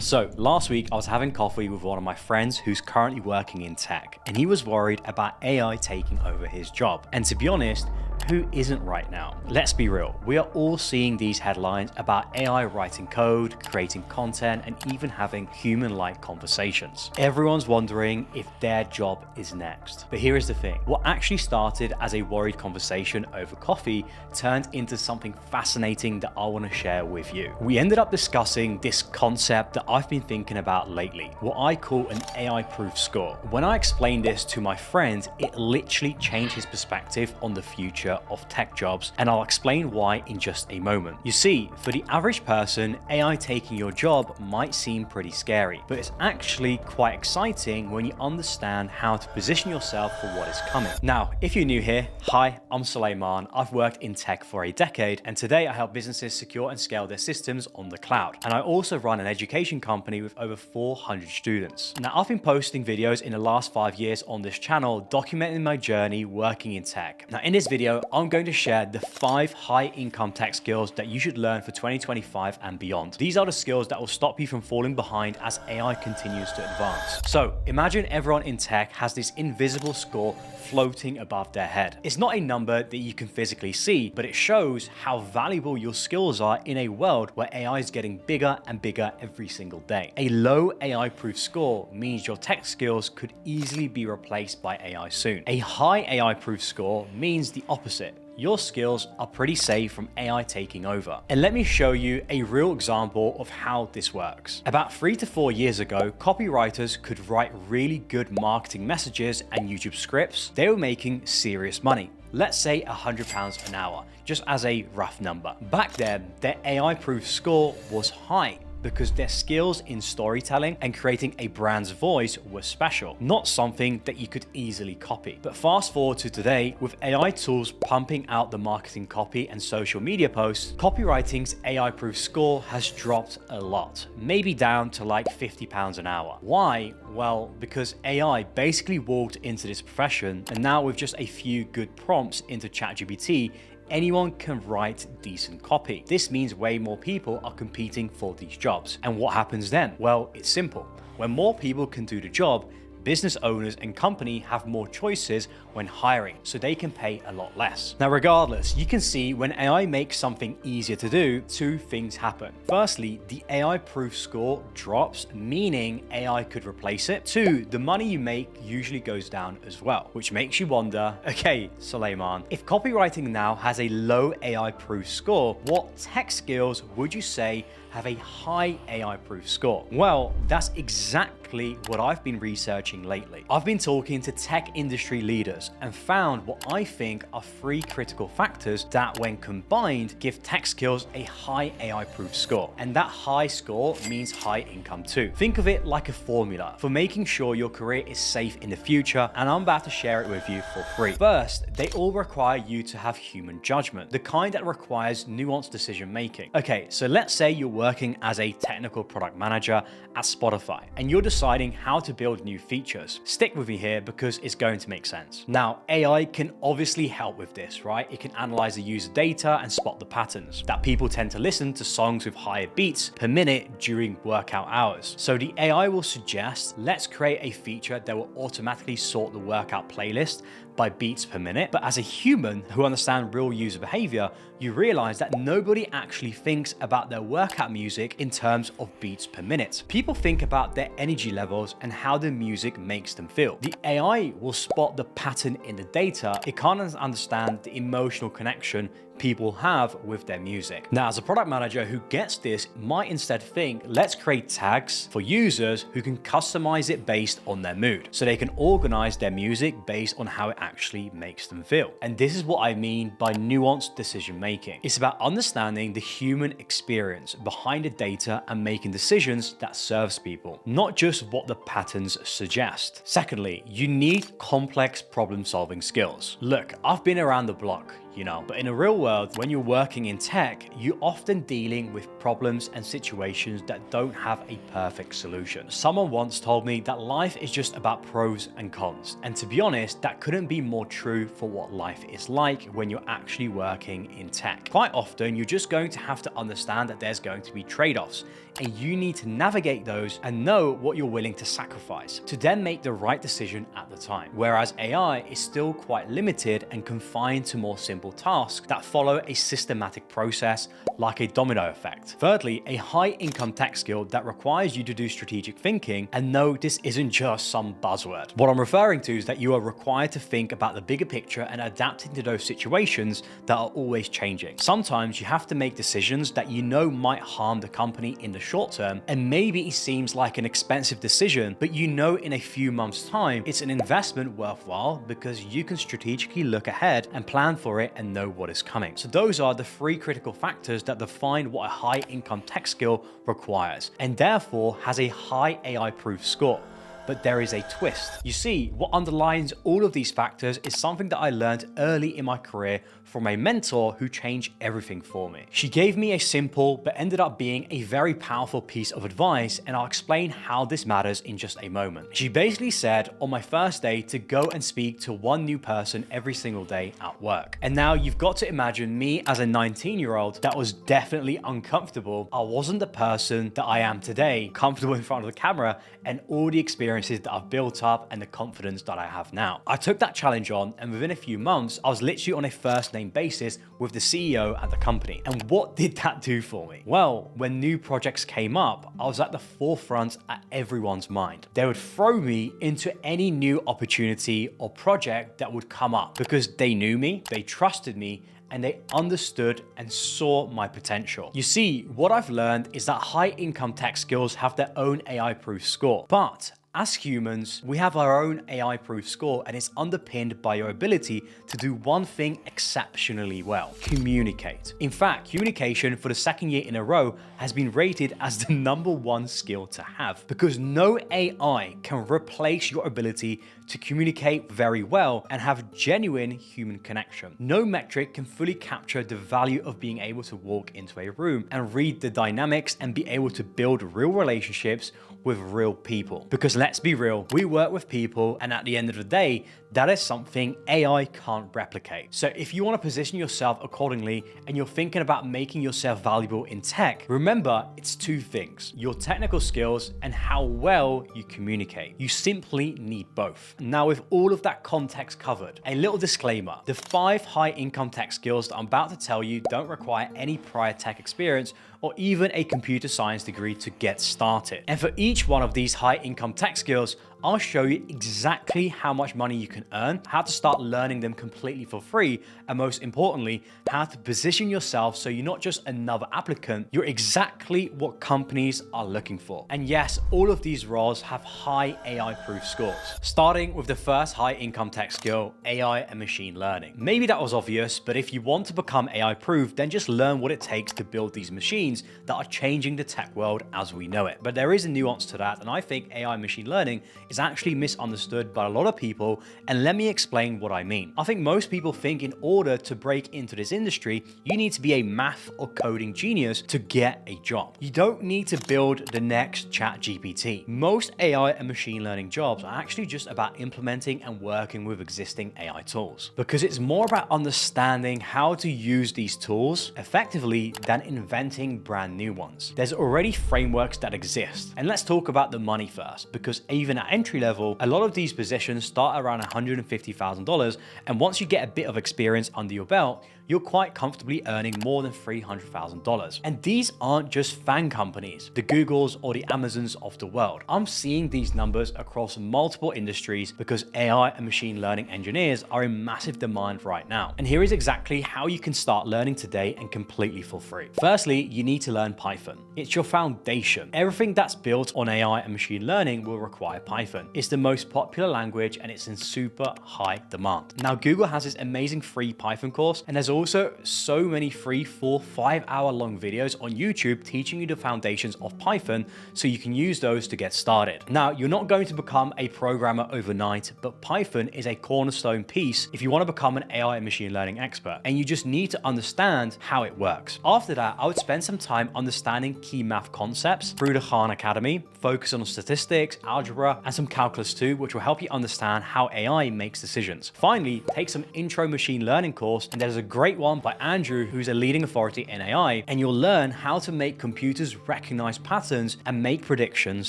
So last week I was having coffee with one of my friends who's currently working in tech, and he was worried about AI taking over his job. And to be honest, who isn't right now? Let's be real, we are all seeing these headlines about AI writing code, creating content, and even having human-like conversations. Everyone's wondering if their job is next. But here is the thing, what actually started as a worried conversation over coffee turned into something fascinating that I want to share with you. We ended up discussing this concept that I've been thinking about lately, what I call an AI-proof score. When I explained this to my friend, it literally changed his perspective on the future of tech jobs, and I'll explain why in just a moment. You see, for the average person, AI taking your job might seem pretty scary, but it's actually quite exciting when you understand how to position yourself for what is coming. Now, if you're new here, hi, I'm Suleiman. I've worked in tech for a decade, and today I help businesses secure and scale their systems on the cloud. And I also run an education company with over 400 students. Now, I've been posting videos in the last 5 years on this channel documenting my journey working in tech. Now, in this video, I'm going to share the 5 high-income tech skills that you should learn for 2025 and beyond. These are the skills that will stop you from falling behind as AI continues to advance. So imagine everyone in tech has this invisible score floating above their head. It's not a number that you can physically see, but it shows how valuable your skills are in a world where AI is getting bigger and bigger every single day. A low AI-proof score means your tech skills could easily be replaced by AI soon. A high AI-proof score means the opposite. Your skills are pretty safe from AI taking over. And let me show you a real example of how this works. About 3 to 4 years ago, copywriters could write really good marketing messages and YouTube scripts. They were making serious money. Let's say £100 an hour, just as a rough number. Back then, their AI-proof score was high, because their skills in storytelling and creating a brand's voice were special, not something that you could easily copy. But fast forward to today, with AI tools pumping out the marketing copy and social media posts, copywriting's AI-proof score has dropped a lot, maybe down to like £50 an hour. Why? Well, because AI basically walked into this profession, and now with just a few good prompts into ChatGPT, anyone can write decent copy. This means way more people are competing for these jobs. And what happens then? Well, it's simple. When more people can do the job, business owners and company have more choices when hiring, so they can pay a lot less. Now, regardless, you can see when AI makes something easier to do, 2 things happen. Firstly, the AI-proof score drops, meaning AI could replace it. 2, the money you make usually goes down as well, which makes you wonder, okay, Suleiman, if copywriting now has a low AI-proof score, what tech skills would you say have a high AI-proof score? Well, that's exactly what I've been researching lately. I've been talking to tech industry leaders and found what I think are 3 critical factors that, when combined, give tech skills a high AI-proof score. And that high score means high income too. Think of it like a formula for making sure your career is safe in the future, and I'm about to share it with you for free. First, they all require you to have human judgment, the kind that requires nuanced decision making. Okay, so let's say you're working as a technical product manager at Spotify, and you're deciding how to build new features. Stick with me here because it's going to make sense. Now, AI can obviously help with this, right? It can analyze the user data and spot the patterns that people tend to listen to songs with higher beats per minute during workout hours. So the AI will suggest, let's create a feature that will automatically sort the workout playlist by beats per minute. But as a human who understands real user behavior, you realize that nobody actually thinks about their workout music in terms of beats per minute. People think about their energy levels and how the music makes them feel. The AI will spot the pattern in the data. It can't understand the emotional connection people have with their music. Now, as a product manager who gets this might instead think, let's create tags for users who can customize it based on their mood, so they can organize their music based on how it actually makes them feel. And this is what I mean by nuanced decision making. It's about understanding the human experience behind the data and making decisions that serves people, not just what the patterns suggest. Secondly, you need complex problem-solving skills. Look, I've been around the block. you know. But in the real world, when you're working in tech, you're often dealing with problems and situations that don't have a perfect solution. Someone once told me that life is just about pros and cons. And to be honest, that couldn't be more true for what life is like when you're actually working in tech. Quite often, you're just going to have to understand that there's going to be trade-offs, and you need to navigate those and know what you're willing to sacrifice to then make the right decision at the time. Whereas AI is still quite limited and confined to more simple tasks that follow a systematic process like a domino effect. Thirdly, a high-income tech skill that requires you to do strategic thinking, and no, this isn't just some buzzword. What I'm referring to is that you are required to think about the bigger picture and adapting to those situations that are always changing. Sometimes you have to make decisions that you know might harm the company in the short term, and maybe it seems like an expensive decision, but you know in a few months' time it's an investment worthwhile because you can strategically look ahead and plan for it and know what is coming. So those are the three critical factors that define what a high-income tech skill requires, and therefore has a high AI-proof score. But there is a twist. You see, what underlines all of these factors is something that I learned early in my career from a mentor who changed everything for me. She gave me a simple but ended up being a very powerful piece of advice, and I'll explain how this matters in just a moment. She basically said on my first day to go and speak to one new person every single day at work. And now you've got to imagine me as a 19-year-old that was definitely uncomfortable. I wasn't the person that I am today, comfortable in front of the camera and all the experiences that I've built up and the confidence that I have now. I took that challenge on, and within a few months, I was literally on a first name basis with the CEO at the company. And what did that do for me? Well, when new projects came up, I was at the forefront at everyone's mind. They would throw me into any new opportunity or project that would come up because they knew me, they trusted me, and they understood and saw my potential. You see, what I've learned is that high-income tech skills have their own AI-proof score, but as humans, we have our own AI-proof score, and it's underpinned by your ability to do one thing exceptionally well: communicate. In fact, communication for the second year in a row has been rated as the #1 skill to have, because no AI can replace your ability to communicate very well and have genuine human connection. No metric can fully capture the value of being able to walk into a room and read the dynamics and be able to build real relationships with real people. Because let's be real, we work with people, and at the end of the day, that is something AI can't replicate. So if you want to position yourself accordingly and you're thinking about making yourself valuable in tech, remember it's two things: your technical skills and how well you communicate. You simply need both. Now, with all of that context covered, a little disclaimer: the 5 high-income tech skills that I'm about to tell you don't require any prior tech experience or even a computer science degree to get started. And for each one of these high-income tech skills, I'll show you exactly how much money you can earn, how to start learning them completely for free, and most importantly, how to position yourself so you're not just another applicant, you're exactly what companies are looking for. And yes, all of these roles have high AI-proof scores. Starting with the first high-income tech skill, AI and machine learning. Maybe that was obvious, but if you want to become AI-proof, then just learn what it takes to build these machines that are changing the tech world as we know it. But there is a nuance to that, and I think AI and machine learning is actually misunderstood by a lot of people, and let me explain what I mean. I think most people think in order to break into this industry, you need to be a math or coding genius to get a job. You don't need to build the next ChatGPT. Most AI and machine learning jobs are actually just about implementing and working with existing AI tools, because it's more about understanding how to use these tools effectively than inventing brand new ones. There's already frameworks that exist, and let's talk about the money first, because even at entry level, a lot of these positions start around $150,000, and once you get a bit of experience under your belt, you're quite comfortably earning more than $300,000. And these aren't just FAANG companies, the Googles or the Amazons of the world. I'm seeing these numbers across multiple industries because AI and machine learning engineers are in massive demand right now. And here is exactly how you can start learning today and completely for free. Firstly, you need to learn Python. It's your foundation. Everything that's built on AI and machine learning will require Python. It's the most popular language and it's in super high demand. Now, Google has this amazing free Python course, and there's also so many free 4-5 hour long videos on YouTube teaching you the foundations of Python, so you can use those to get started. Now, you're not going to become a programmer overnight, but Python is a cornerstone piece if you want to become an AI and machine learning expert, and you just need to understand how it works. After that, I would spend some time understanding key math concepts through the Khan Academy, focus on statistics, algebra, and some calculus too, which will help you understand how AI makes decisions. Finally, take some intro machine learning course, and there's a great one by Andrew, who's a leading authority in AI, and you'll learn how to make computers recognize patterns and make predictions.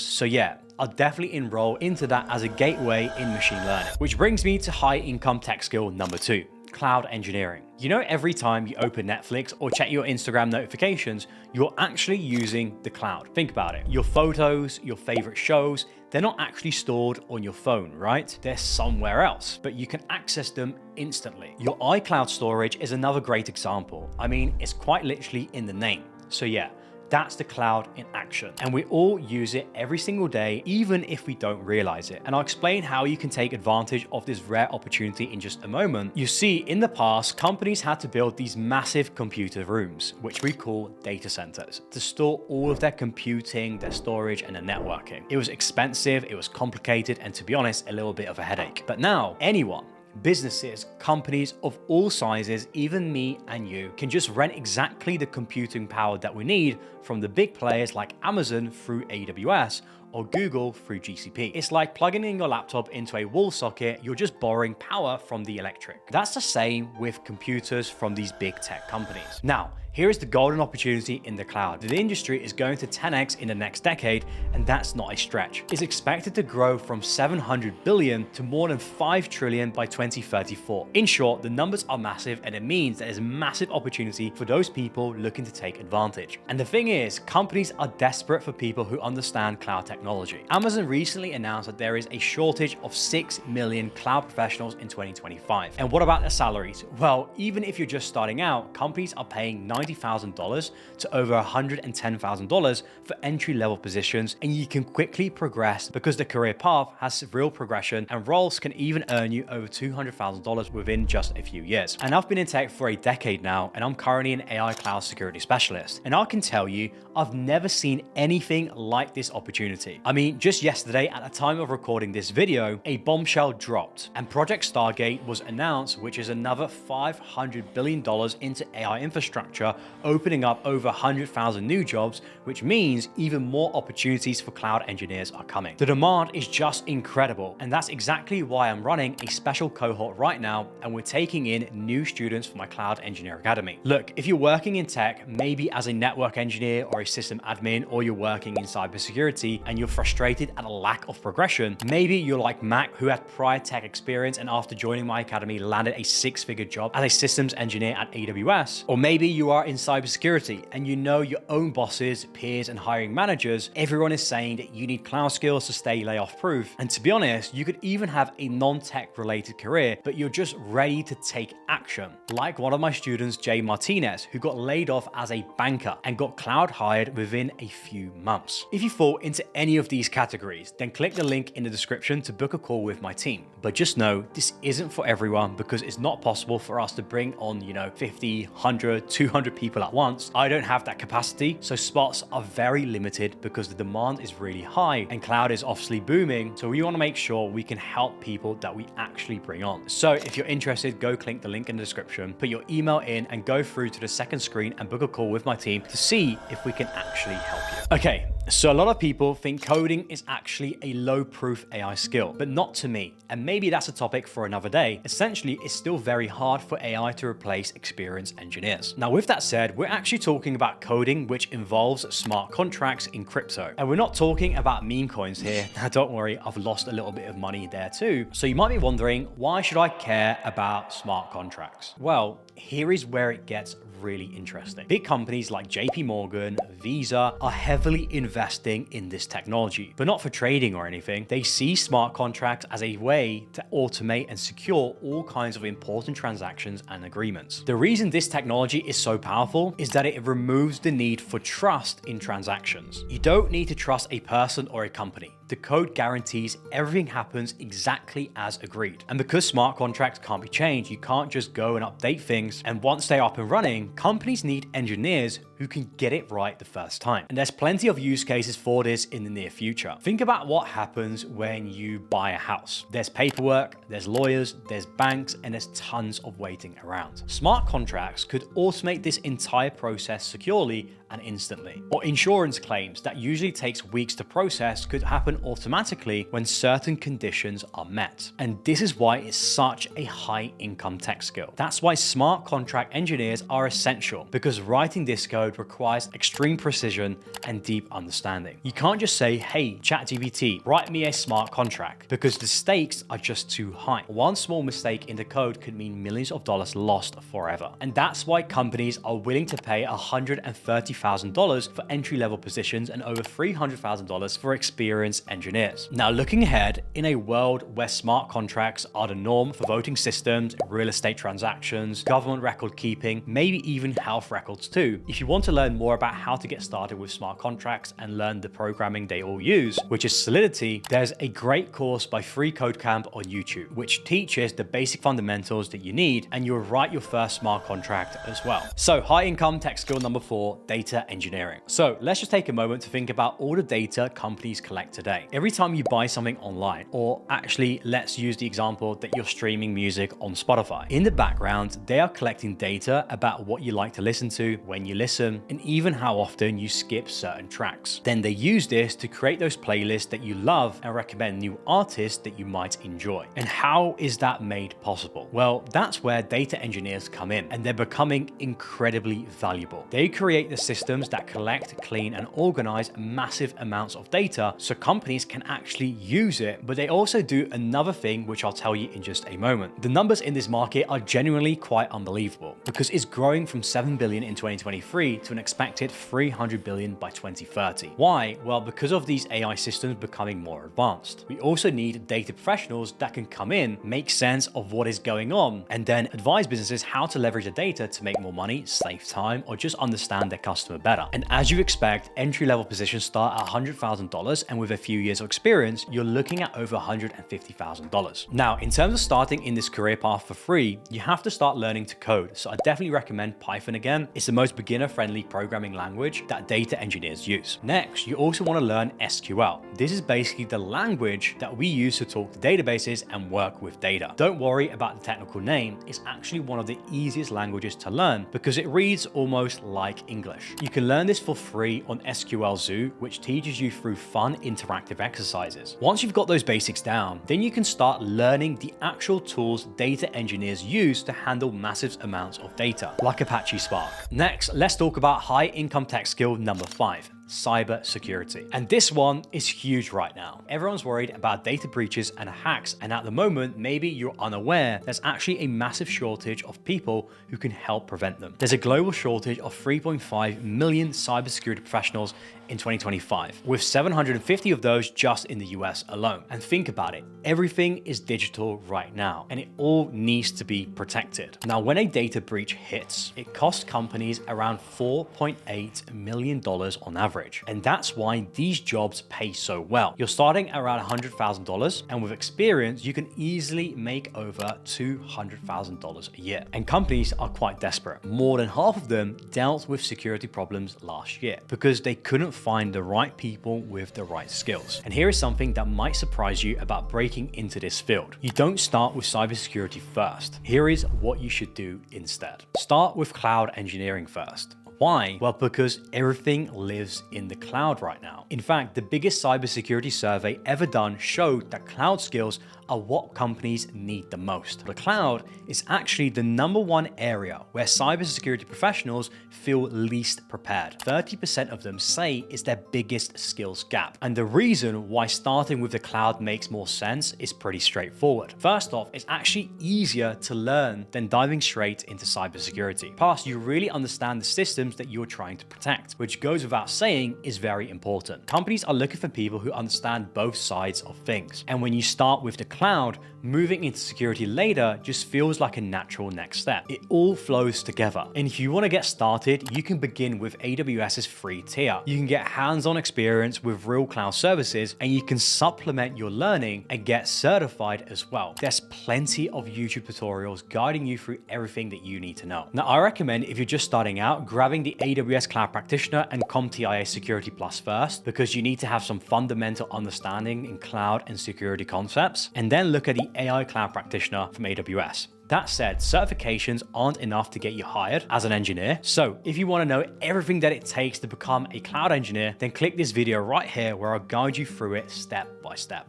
So yeah, I'll definitely enroll into that as a gateway in machine learning. Which brings me to high income tech skill number 2. Cloud engineering. You know, every time you open Netflix or check your Instagram notifications, you're actually using the cloud. Think about it. Your photos, your favorite shows, they're not actually stored on your phone, right? They're somewhere else, but you can access them instantly. Your iCloud storage is another great example. I mean, it's quite literally in the name. So yeah, that's the cloud in action. And we all use it every single day, even if we don't realize it. And I'll explain how you can take advantage of this rare opportunity in just a moment. You see, in the past, companies had to build these massive computer rooms, which we call data centers, to store all of their computing, their storage, and their networking. It was expensive, it was complicated, and to be honest, a little bit of a headache. But now, anyone, businesses, companies of all sizes, even me and you, can just rent exactly the computing power that we need from the big players like Amazon through AWS or Google through GCP. It's like plugging in your laptop into a wall socket, you're just borrowing power from the electric. That's the same with computers from these big tech companies. Now, here is the golden opportunity in the cloud. The industry is going to 10x in the next decade, and that's not a stretch. It's expected to grow from 700 billion to more than 5 trillion by 2034. In short, the numbers are massive, and it means there's a massive opportunity for those people looking to take advantage. And the thing is, companies are desperate for people who understand cloud technology. Amazon recently announced that there is a shortage of 6 million cloud professionals in 2025. And what about their salaries? Well, even if you're just starting out, companies are paying $90,000 to over $110,000 for entry-level positions, and you can quickly progress because the career path has real progression, and roles can even earn you over $200,000 within just a few years. And I've been in tech for a decade now, and I'm currently an AI cloud security specialist. And I can tell you, I've never seen anything like this opportunity. I mean, just yesterday, at the time of recording this video, a bombshell dropped, and Project Stargate was announced, which is another $500 billion into AI infrastructure, opening up over 100,000 new jobs, which means even more opportunities for cloud engineers are coming. The demand is just incredible, and that's exactly why I'm running a special cohort right now, and we're taking in new students for my Cloud Engineer Academy. Look, if you're working in tech, maybe as a network engineer or a system admin, or you're working in cybersecurity and you're frustrated at a lack of progression, maybe you're like Mac, who had prior tech experience and after joining my academy landed a 6-figure job as a systems engineer at AWS, or maybe you are in cybersecurity and you know your own bosses, peers, and hiring managers, everyone is saying that you need cloud skills to stay layoff proof. And to be honest, you could even have a non-tech related career, but you're just ready to take action. Like one of my students, Jay Martinez, who got laid off as a banker and got cloud hired within a few months. If you fall into any of these categories, then click the link in the description to book a call with my team. But just know this isn't for everyone, because it's not possible for us to bring on, 50, 100, 200 people at once. I don't have that capacity, so spots are very limited because the demand is really high and cloud is obviously booming. So we want to make sure we can help people that we actually bring on. So if you're interested, go click the link in the description, put your email in, and go through to the second screen and book a call with my team to see if we can actually help you. Okay, so a lot of people think coding is actually a low-proof AI skill, but not to me. And maybe that's a topic for another day. Essentially, it's still very hard for AI to replace experienced engineers. Now, with that said, we're actually talking about coding which involves smart contracts in crypto. And we're not talking about meme coins here. Now, don't worry, I've lost a little bit of money there too. So you might be wondering, why should I care about smart contracts? Well, here is where it gets really interesting. Big companies like JP Morgan, Visa are heavily investing in this technology, but not for trading or anything. They see smart contracts as a way to automate and secure all kinds of important transactions and agreements. The reason this technology is so powerful is that it removes the need for trust in transactions. You don't need to trust a person or a company. The code guarantees everything happens exactly as agreed. And because smart contracts can't be changed, you can't just go and update things. And once they're up and running, companies need engineers who can get it right the first time. And there's plenty of use cases for this in the near future. Think about what happens when you buy a house. There's paperwork, there's lawyers, there's banks, and there's tons of waiting around. Smart contracts could automate this entire process securely and instantly. Or insurance claims that usually takes weeks to process could happen automatically when certain conditions are met. And this is why it's such a high income tech skill. That's why smart contract engineers are essential, because writing this code requires extreme precision and deep understanding. You can't just say, hey, ChatGPT, write me a smart contract, because the stakes are just too high. One small mistake in the code could mean millions of dollars lost forever. And that's why companies are willing to pay $130,000 for entry-level positions and over $300,000 for experienced engineers. Now, looking ahead, in a world where smart contracts are the norm for voting systems, real estate transactions, government record keeping, maybe even health records too, if you want to learn more about how to get started with smart contracts and learn the programming they all use, which is Solidity, there's a great course by Free Code Camp on YouTube, which teaches the basic fundamentals that you need, and you'll write your first smart contract as well. So, high income tech skill number 4, data engineering. So let's just take a moment to think about all the data companies collect today. Every time you buy something online, or actually let's use the example that you're streaming music on Spotify. In the background, they are collecting data about what you like to listen to, when you listen, and even how often you skip certain tracks. Then they use this to create those playlists that you love and recommend new artists that you might enjoy. And how is that made possible? Well, that's where data engineers come in, and they're becoming incredibly valuable. They create the systems that collect, clean, and organize massive amounts of data so companies can actually use it, but they also do another thing which I'll tell you in just a moment. The numbers in this market are genuinely quite unbelievable, because it's growing from 7 billion in 2023 to an expected 300 billion by 2030. Why? Well, because of these AI systems becoming more advanced. We also need data professionals that can come in, make sense of what is going on, and then advise businesses how to leverage the data to make more money, save time, or just understand their customer better. And as you expect, entry-level positions start at $100,000, and with a few years of experience, you're looking at over $150,000. Now, in terms of starting in this career path for free, you have to start learning to code. So I definitely recommend Python again. It's the most beginner-friendly programming language that data engineers use. Next, you also want to learn SQL. This is basically the language that we use to talk to databases and work with data. Don't worry about the technical name. It's actually one of the easiest languages to learn because it reads almost like English. You can learn this for free on SQL Zoo, which teaches you through fun interactive exercises. Once you've got those basics down, then you can start learning the actual tools data engineers use to handle massive amounts of data, like Apache Spark. Next, let's talk about high income tech skill number 5. Cybersecurity. And this one is huge right now. Everyone's worried about data breaches and hacks, and at the moment, maybe you're unaware, there's actually a massive shortage of people who can help prevent them. There's a global shortage of 3.5 million cybersecurity professionals in 2025, with 750 of those just in the US alone. And think about it, everything is digital right now, and it all needs to be protected. Now, when a data breach hits, it costs companies around $4.8 million on average. And that's why these jobs pay so well. You're starting around $100,000, and with experience, you can easily make over $200,000 a year. And companies are quite desperate. More than half of them dealt with security problems last year because they couldn't find the right people with the right skills. And here is something that might surprise you about breaking into this field. You don't start with cybersecurity first. Here is what you should do instead. Start with cloud engineering first. Why? Well, because everything lives in the cloud right now. In fact, the biggest cybersecurity survey ever done showed that cloud skills are what companies need the most. The cloud is actually the #1 area where cybersecurity professionals feel least prepared. 30% of them say it's their biggest skills gap. And the reason why starting with the cloud makes more sense is pretty straightforward. First off, it's actually easier to learn than diving straight into cybersecurity. Plus, you really understand the systems systems that you're trying to protect, which goes without saying is very important. Companies are looking for people who understand both sides of things. And when you start with the cloud, moving into security later just feels like a natural next step. It all flows together. And if you want to get started, you can begin with AWS's free tier. You can get hands-on experience with real cloud services, and you can supplement your learning and get certified as well. There's plenty of YouTube tutorials guiding you through everything that you need to know. Now, I recommend if you're just starting out, grabbing the AWS Cloud Practitioner and CompTIA Security Plus first, because you need to have some fundamental understanding in cloud and security concepts, and then look at the AI Cloud Practitioner from AWS. That said, certifications aren't enough to get you hired as an engineer. So if you want to know everything that it takes to become a cloud engineer, then click this video right here where I'll guide you through it step by step.